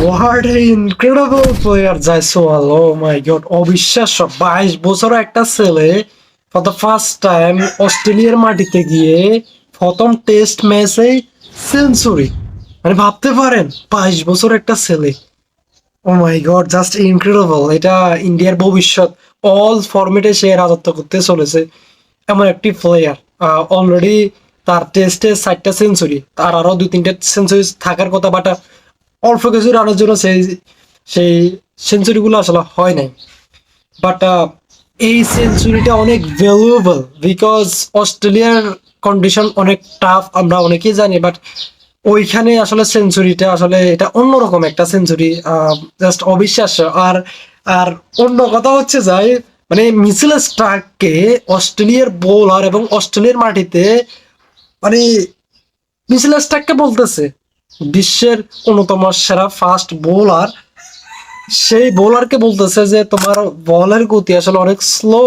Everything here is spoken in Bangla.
What a incredible player Jaiswal, oh my god, অবিশ্বাস্য। 22 বছর একটা ছেলে ফর দ্য ফার্স্ট টাইম অস্ট্রেলিয়ার মাটিতে গিয়ে প্রথম টেস্ট ম্যাচে সেঞ্চুরি। মানে ভাবতে পারেন, 22 বছর একটা ছেলে। ও মাই গড, জাস্ট ইনক্রেডিবল। এটা ইন্ডিয়ার ভবিষ্যৎ। অল ফরম্যাটে সে রাজত্ব করতে চলেছে এমন একটি প্লেয়ার। অলরেডি তার টেস্টে 4টা সেঞ্চুরি, তার আরো 2-3টা সেঞ্চুরি থাকার কথা, বাট অল্প কিছু রানের জন্য সেই সেই সেঞ্চুরিগুলো আসলে হয় নাই। বাট এই সেঞ্চুরিটা অনেক ভ্যালুয়েবল, বিকজ অস্ট্রেলিয়ার কন্ডিশন অনেক টাফ, আমরা অনেকেই জানি। বাট ওইখানে আসলে সেঞ্চুরিটা আসলে এটা অন্যরকম একটা সেঞ্চুরি, জাস্ট অবিশ্বাস্য। আর আর অন্য কথা হচ্ছে যাই, মানে মিচেল স্টার্ককে অস্ট্রেলিয়ার বোলার এবং অস্ট্রেলিয়ার মাটিতে, মানে মিচেল স্টার্ককে বলতেছে বিশ্বের অন্যতম সেরা ফাস্ট বোলার, সেই বোলারকে বলতেছে যে তোমার বলের গতি আসলে অনেক স্লো।